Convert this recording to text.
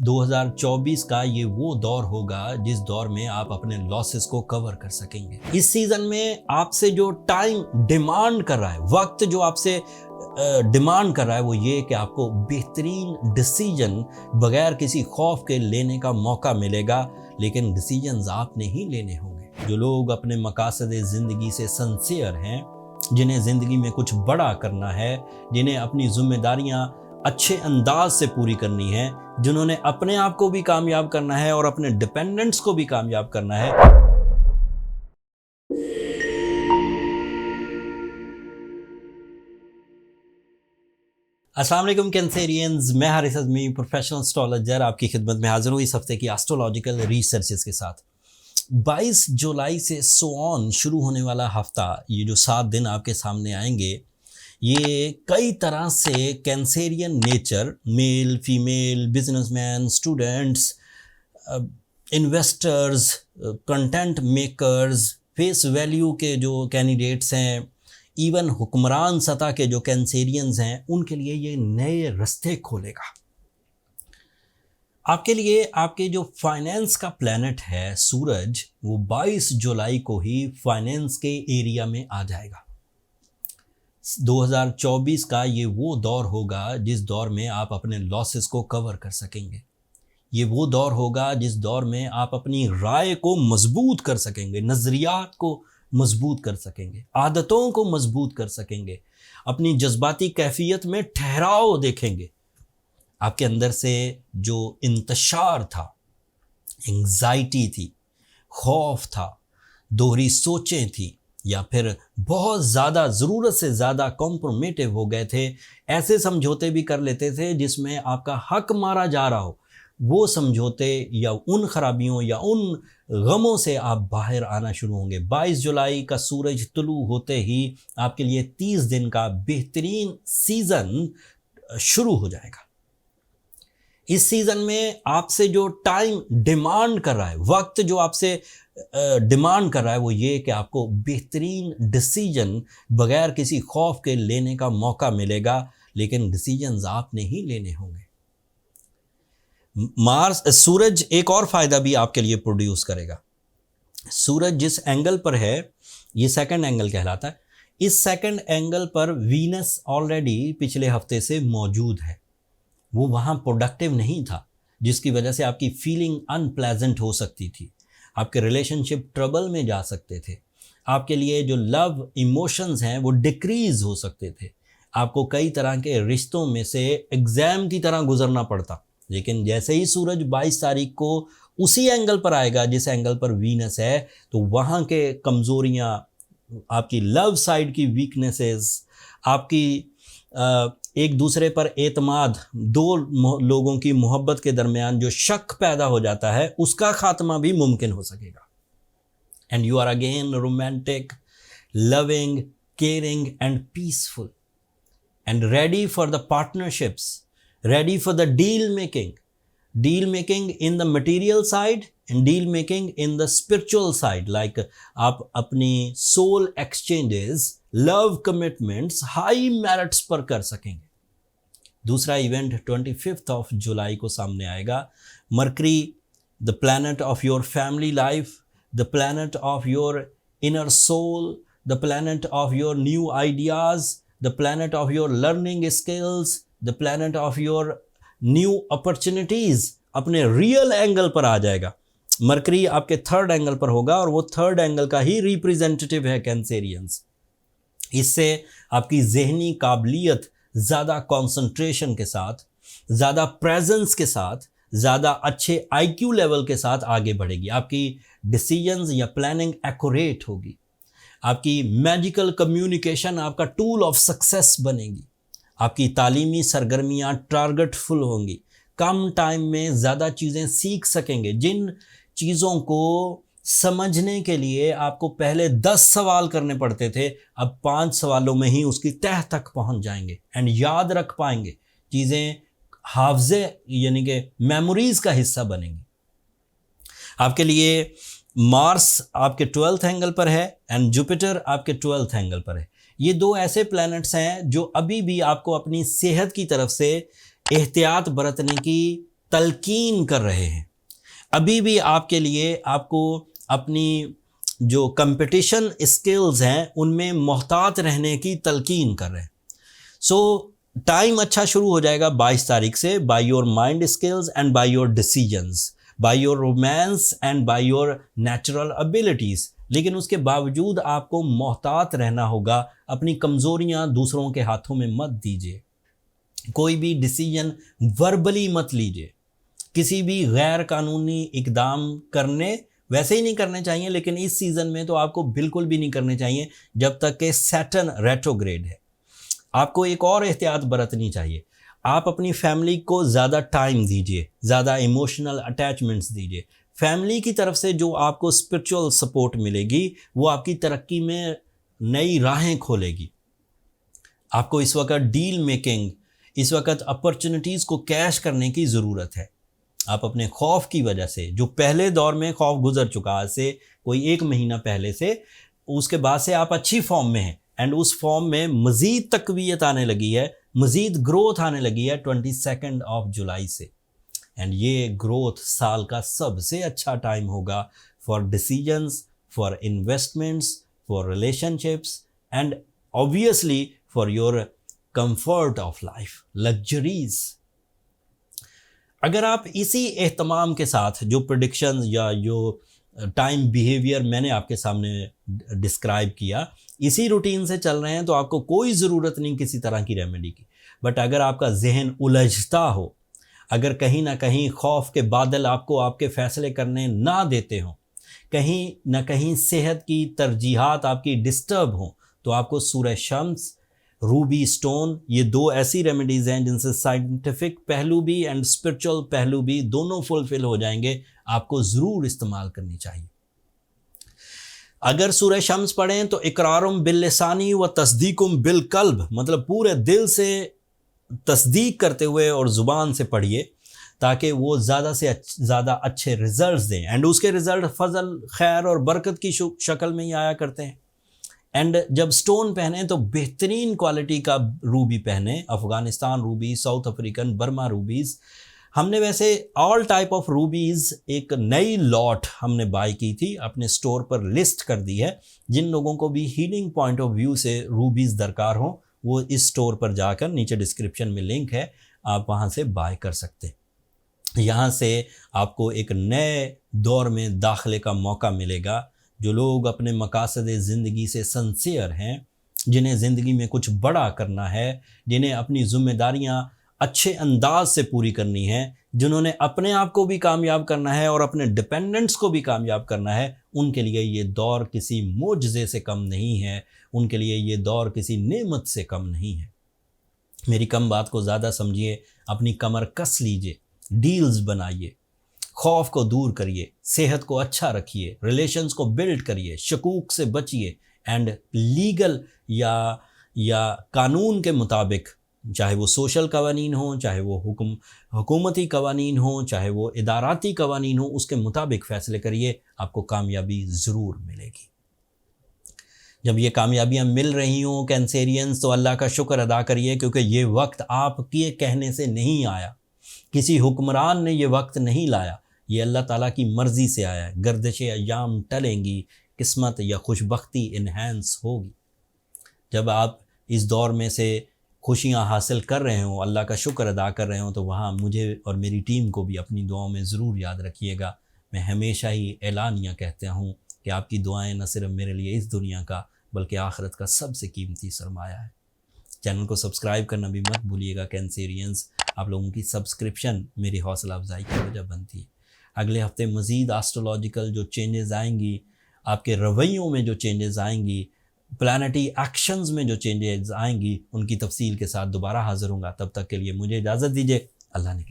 2024 کا یہ وہ دور ہوگا جس دور میں آپ اپنے لاسز کو کور کر سکیں گے۔ اس سیزن میں آپ سے جو ٹائم ڈیمانڈ کر رہا ہے، وقت جو آپ سے ڈیمانڈ کر رہا ہے، وہ یہ کہ آپ کو بہترین ڈیسیجن بغیر کسی خوف کے لینے کا موقع ملے گا، لیکن ڈیسیجنز آپ نے ہی لینے ہوں گے۔ جو لوگ اپنے مقاصد زندگی سے سنسیئر ہیں، جنہیں زندگی میں کچھ بڑا کرنا ہے، جنہیں اپنی ذمہ داریاں اچھے انداز سے پوری کرنی ہے، جنہوں نے اپنے آپ کو بھی کامیاب کرنا ہے اور اپنے ڈیپینڈنٹس کو بھی کامیاب کرنا ہے۔ السلام علیکم کینسیرینز، میں حارث اعظمی پروفیشنل اسٹرالوجر آپ کی خدمت میں حاضر ہوں اس ہفتے کی ایسٹرولوجیکل ریسرچز کے ساتھ۔ 22 جولائی سے سو شروع ہونے والا ہفتہ، یہ جو 7 دن آپ کے سامنے آئیں گے، یہ کئی طرح سے Cancerian nature, male, female, business man, students, investors, content makers, face value کے جو کینڈیڈیٹس ہیں، ایون حکمران سطح کے جو کینسیرینز ہیں، ان کے لیے یہ نئے رستے کھولے گا۔ آپ کے لیے آپ کے جو فائنینس کا پلانٹ ہے سورج، وہ 22 جولائی کو ہی فائنینس کے ایریا میں آ جائے گا۔ 2024 کا یہ وہ دور ہوگا جس دور میں آپ اپنے لاسز کو کور کر سکیں گے۔ یہ وہ دور ہوگا جس دور میں آپ اپنی رائے کو مضبوط کر سکیں گے، نظریات کو مضبوط کر سکیں گے، عادتوں کو مضبوط کر سکیں گے، اپنی جذباتی کیفیت میں ٹھہراؤ دیکھیں گے۔ آپ کے اندر سے جو انتشار تھا، انگزائٹی تھی، خوف تھا، دوہری سوچیں تھیں، یا پھر بہت زیادہ ضرورت سے زیادہ کمپرومیٹیو ہو گئے تھے، ایسے سمجھوتے بھی کر لیتے تھے جس میں آپ کا حق مارا جا رہا ہو، وہ سمجھوتے یا ان خرابیوں یا ان غموں سے آپ باہر آنا شروع ہوں گے۔ 22 جولائی کا سورج طلوع ہوتے ہی آپ کے لیے 30 دن کا بہترین سیزن شروع ہو جائے گا۔ اس سیزن میں آپ سے جو ٹائم ڈیمانڈ کر رہا ہے، وقت جو آپ سے ڈیمانڈ کر رہا ہے، وہ یہ کہ آپ کو بہترین ڈیسیجن بغیر کسی خوف کے لینے کا موقع ملے گا، لیکن ڈیسیجنز آپ نے ہی لینے ہوں گے۔ سورج ایک اور فائدہ بھی آپ کے لیے پروڈیوس کرے گا۔ سورج جس اینگل پر ہے، یہ سیکنڈ اینگل کہلاتا ہے۔ اس سیکنڈ اینگل پر وینس آلریڈی پچھلے ہفتے سے موجود ہے۔ وہ وہاں پروڈکٹیو نہیں تھا، جس کی وجہ سے آپ کی فیلنگ ان پلیزنٹ ہو سکتی تھی، آپ کے ریلیشن شپ ٹربل میں جا سکتے تھے، آپ کے لیے جو لو ایموشنز ہیں وہ ڈیکریز ہو سکتے تھے، آپ کو کئی طرح کے رشتوں میں سے ایگزام کی طرح گزرنا پڑتا۔ لیکن جیسے ہی سورج 22 تاریخ کو اسی اینگل پر آئے گا جس اینگل پر وینس ہے، تو وہاں کے کمزوریاں، آپ کی لو سائڈ کی ویکنیسز، آپ کی ایک دوسرے پر اعتماد، دو لوگوں کی محبت کے درمیان جو شک پیدا ہو جاتا ہے، اس کا خاتمہ بھی ممکن ہو سکے گا۔ And you are again romantic, loving, caring and peaceful and ready for the partnerships, ready for the deal making in the material side and deal making in the spiritual side, like آپ اپنی soul exchanges، love commitments high merits پر کر سکیں گے۔ دوسرا event 25 جولائی کو سامنے آئے گا۔ Mercury, the planet of your family life، the planet of your inner soul، the planet of your new ideas، the planet of your learning skills، the planet of your new opportunities، اپنے real angle پر آ جائے گا۔ Mercury آپ کے third angle پر ہوگا، اور وہ third angle کا ہی representative ہے کینسیرینز۔ اس سے آپ کی ذہنی قابلیت زیادہ کانسنٹریشن کے ساتھ، زیادہ پریزنس کے ساتھ، زیادہ اچھے آئی کیو لیول کے ساتھ آگے بڑھے گی۔ آپ کی ڈیسیجنز یا پلاننگ ایکوریٹ ہوگی۔ آپ کی میجیکل کمیونیکیشن آپ کا ٹول آف سکسیس بنے گی۔ آپ کی تعلیمی سرگرمیاں ٹارگٹ فل ہوں گی۔ کم ٹائم میں زیادہ چیزیں سیکھ سکیں گے۔ جن چیزوں کو سمجھنے کے لیے آپ کو پہلے 10 سوال کرنے پڑتے تھے، اب 5 سوالوں میں ہی اس کی تہہ تک پہنچ جائیں گے اینڈ یاد رکھ پائیں گے۔ چیزیں حافظے یعنی کہ میموریز کا حصہ بنیں گی۔ آپ کے لیے مارس آپ کے 12th اینگل پر ہے اینڈ جوپیٹر آپ کے 12th اینگل پر ہے۔ یہ دو ایسے پلانٹس ہیں جو ابھی بھی آپ کو اپنی صحت کی طرف سے احتیاط برتنے کی تلقین کر رہے ہیں، ابھی بھی آپ کے لیے آپ کو اپنی جو کمپٹیشن اسکلز ہیں ان میں محتاط رہنے کی تلقین کر رہے ہیں. سو ٹائم اچھا شروع ہو جائے گا 22 تاریخ سے، by your mind skills and by your decisions, by your romance and by your natural abilities. لیکن اس کے باوجود آپ کو محتاط رہنا ہوگا، اپنی کمزوریاں دوسروں کے ہاتھوں میں مت دیجیے، کوئی بھی ڈیسیجن وربلی مت لیجیے، کسی بھی غیر قانونی اقدام کرنے ویسے ہی نہیں کرنے چاہیے، لیکن اس سیزن میں تو آپ کو بالکل بھی نہیں کرنے چاہیے جب تک کہ سیٹرن ریٹروگریڈ ہے. آپ کو ایک اور احتیاط برتنی چاہیے، آپ اپنی فیملی کو زیادہ ٹائم دیجیے، زیادہ ایموشنل اٹیچمنٹس دیجیے. فیملی کی طرف سے جو آپ کو اسپرچول سپورٹ ملے گی وہ آپ کی ترقی میں نئی راہیں کھولے گی. آپ کو اس وقت ڈیل میکنگ، اس وقت اپرچونٹیز کو کیش کرنے کی ضرورت ہے. آپ اپنے خوف کی وجہ سے، جو پہلے دور میں خوف گزر چکا ہے سے کوئی 1 مہینہ پہلے سے، اس کے بعد سے آپ اچھی فارم میں ہیں، اینڈ اس فارم میں مزید تقویت آنے لگی ہے، مزید گروتھ آنے لگی ہے 22 جولائی سے. اینڈ یہ گروتھ سال کا سب سے اچھا ٹائم ہوگا for decisions, for investments, for relation ships and obviously for your comfort of life, luxuries. اگر آپ اسی اہتمام کے ساتھ جو پریڈکشنز یا جو ٹائم بیہیویئر میں نے آپ کے سامنے ڈسکرائب کیا، اسی روٹین سے چل رہے ہیں تو آپ کو کوئی ضرورت نہیں کسی طرح کی ریمیڈی کی. بٹ اگر آپ کا ذہن الجھتا ہو، اگر کہیں نہ کہیں خوف کے بادل آپ کو آپ کے فیصلے کرنے نہ دیتے ہوں، کہیں نہ کہیں صحت کی ترجیحات آپ کی ڈسٹرب ہوں، تو آپ کو سورہ شمس، روبی سٹون، یہ 2 ایسی ریمیڈیز ہیں جن سے سائنٹیفک پہلو بھی اینڈ اسپرچول پہلو بھی دونوں فلفل ہو جائیں گے. آپ کو ضرور استعمال کرنی چاہیے. اگر سورہ شمس پڑھیں تو اقرارم باللسانی و تصدیقم بالقلب، مطلب پورے دل سے تصدیق کرتے ہوئے اور زبان سے پڑھیے تاکہ وہ زیادہ سے زیادہ اچھے ریزلٹس دیں. اینڈ اس کے ریزلٹ فضل، خیر اور برکت کی شکل میں ہی آیا کرتے ہیں. اینڈ جب سٹون پہنیں تو بہترین کوالٹی کا روبی پہنیں، Afghanistan ruby, South African Burma rubies. ہم نے ویسے آل ٹائپ آف روبیز ایک نئی لاٹ ہم نے بائی کی تھی، اپنے سٹور پر لسٹ کر دی ہے. جن لوگوں کو بھی ہیلنگ پوائنٹ آف ویو سے روبیز درکار ہوں وہ اس سٹور پر جا کر، نیچے ڈسکرپشن میں لنک ہے، آپ وہاں سے بائی کر سکتے. یہاں سے آپ کو ایک نئے دور میں داخلے کا موقع ملے گا. جو لوگ اپنے مقاصد زندگی سے سنسیئر ہیں، جنہیں زندگی میں کچھ بڑا کرنا ہے، جنہیں اپنی ذمہ داریاں اچھے انداز سے پوری کرنی ہے، جنہوں نے اپنے آپ کو بھی کامیاب کرنا ہے اور اپنے ڈپینڈنٹس کو بھی کامیاب کرنا ہے، ان کے لیے یہ دور کسی معجزے سے کم نہیں ہے، ان کے لیے یہ دور کسی نعمت سے کم نہیں ہے. میری کم بات کو زیادہ سمجھیے، اپنی کمر کس لیجئے، ڈیلز بنائیے، خوف کو دور کریے، صحت کو اچھا رکھیے، ریلیشنز کو بلڈ کریے، شکوک سے بچیے، اینڈ لیگل یا قانون کے مطابق، چاہے وہ سوشل قوانین ہوں، چاہے وہ حکومتی قوانین ہوں، چاہے وہ اداراتی قوانین ہوں، اس کے مطابق فیصلے کریے. آپ کو کامیابی ضرور ملے گی. جب یہ کامیابیاں مل رہی ہوں کینسیرینز، تو اللہ کا شکر ادا کریے، کیونکہ یہ وقت آپ کے کہنے سے نہیں آیا، کسی حکمران نے یہ وقت نہیں لایا، یہ اللہ تعالیٰ کی مرضی سے آیا ہے. گردش ایام ٹلیں گی، قسمت یا خوشبختی انہینس ہوگی. جب آپ اس دور میں سے خوشیاں حاصل کر رہے ہوں، اللہ کا شکر ادا کر رہے ہوں، تو وہاں مجھے اور میری ٹیم کو بھی اپنی دعاؤں میں ضرور یاد رکھیے گا. میں ہمیشہ ہی اعلانیہ کہتا ہوں کہ آپ کی دعائیں نہ صرف میرے لیے اس دنیا کا بلکہ آخرت کا سب سے قیمتی سرمایہ ہے. چینل کو سبسکرائب کرنا بھی مت بھولیے گا کینسیرینز. آپ لوگوں کی سبسکرپشن میری حوصلہ افزائی کی وجہ بنتی ہے. اگلے ہفتے مزید آسٹرولوجیکل جو چینجز آئیں گی، آپ کے رویوں میں جو چینجز آئیں گی، پلانٹی ایکشنز میں جو چینجز آئیں گی، ان کی تفصیل کے ساتھ دوبارہ حاضر ہوں گا. تب تک کے لیے مجھے اجازت دیجیے. اللہ نے